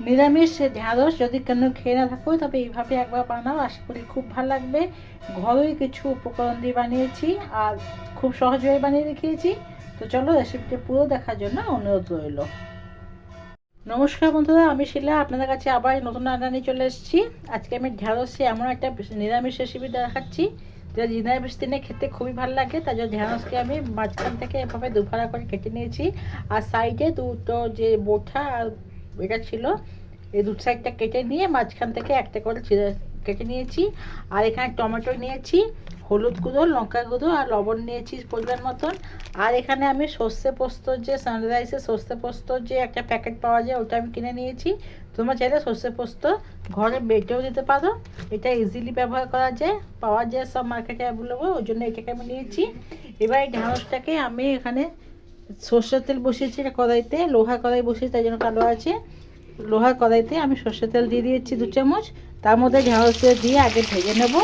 নিরামিষ ঢ্যাঁড়স যদি কেন খেয়ে না থাকো তবে এইভাবে একবার বানাও, আশা করি খুব ভালো লাগবে। ঘরোই কিছু উপকরণ দিয়ে বানিয়েছি আর খুব সহজভাবে বানিয়ে দেখিয়েছি। তো চলো রেসিপিটা পুরো দেখার জন্য অনুরোধ রইল। নমস্কার বন্ধুরা, আমি শিলা আপনাদের কাছে আবার নতুন রান্না নিয়ে চলে এসেছি। আজকে আমি ঢ্যাঁড়সে এমন একটা নিরামিষ রেসিপি দেখাচ্ছি যেটা নিরামিষ দিনে খেতে খুবই ভালো লাগে। তার জন্য ঢ্যাঁড়সকে আমি মাঝখান থেকে এভাবে দুফাড়া করে কেটে নিয়েছি, আর সাইডে দুটো যে বোঠা আর এটা ছিল এই দু সাইডটা কেটে নিয়ে মাঝখান থেকে একটা করে কেটে নিয়েছি। আর এখানে টমেটো নিয়েছি, হলুদ গুঁড়ো, লঙ্কা গুঁড়ো আর লবণ নিয়েছি পরিমাণ মতন। আর এখানে আমি সর্ষে পোস্ত, যে সানরাইসের সর্ষে পোস্ত যে একটা প্যাকেট পাওয়া যায় ওটা আমি কিনে নিয়েছি। তোমরা চাইলে সর্ষে পোস্ত ঘরে বেটেও দিতে পারো, এটা ইজিলি ব্যবহার করা যায়, পাওয়া যায় সব মার্কেটে অ্যাভেলেবল, ওই জন্য এটাকে আমি নিয়েছি। এবার এই ঢ্যাঁড়সটাকে আমি এখানে সর্ষের তেল বসিয়েছি, এটা কড়াইতে লোহা কড়াই বসিয়েছি তাই জন্য কালো আছে। লোহার কড়াইতে আমি সর্ষের তেল দিয়ে দিয়েছি 2 চামচ, তার মধ্যে ঢ্যাঁড়স দিয়ে আগে ভেজে নেব।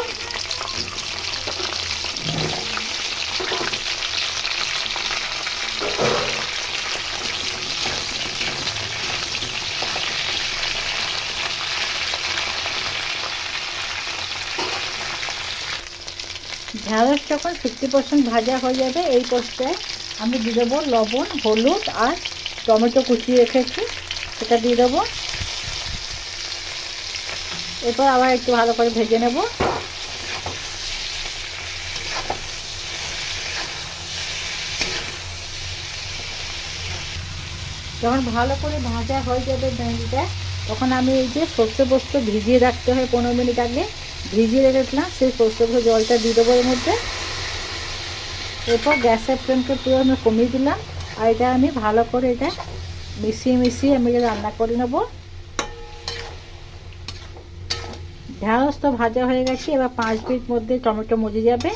ঢ্যাঁড়স যখন 50% ভাজা হয়ে যাবে এই পর্যায়ে আমি দিয়ে দেবো লবণ, হলুদ আর টমেটো কুচিয়ে রেখেছি সেটা দিয়ে দেবো। এরপর আবার একটু ভালো করে ভেজে নেব। যখন ভালো করে ভাজা হয়ে যাবে ভেন্ডিটা, তখন আমি এই যে সর্ষে পোস্ত ভিজিয়ে রাখতে হয় 15 মিনিট আগে, ভিজিয়ে রেখেছিলাম সেই সর্ষে পোস্ত জলটা দিয়ে দেবো এর মধ্যে। এরপর গ্যাসের ফ্লেমকে পুরো আমি কমিয়ে দিলাম, আর এটা আমি ভালো করে এটা মিশিয়ে আমি রান্না করে নেব। ঢ্যাঁড়স তো ভাজা হয়ে গেছে, এবার 5 মিনিট মধ্যে টমেটো মজে যাবে।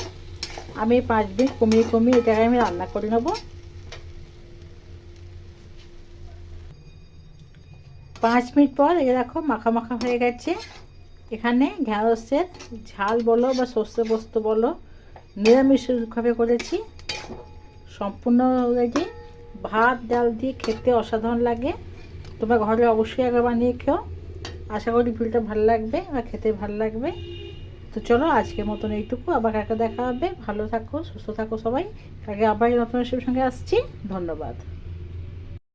আমি 5 মিনিট কমিয়ে এটাকে আমি রান্না করে নেব। 5 মিনিট পর এই দেখো মাখা মাখা হয়ে গেছে। এখানে ঢ্যাঁড়সের ঝাল বলো বা সর্ষে পোস্ত বলো, নিরামিষভাবে করেছি, সম্পূর্ণ রেডি। ভাত ডাল দিয়ে খেতে অসাধারণ লাগে। তোমরা ঘরে অবশ্যই একবার বানিয়ে খেও, আশা করি ভিডিওটা ভালো লাগবে আর খেতে ভালো লাগবে। তো চলো আজকের মতন এইটুকু, আবার কালকে দেখা হবে। ভালো থাকো, সুস্থ থাকো সবাই। কালকে আবার নতুন রেসিপির সঙ্গে আসছি। ধন্যবাদ।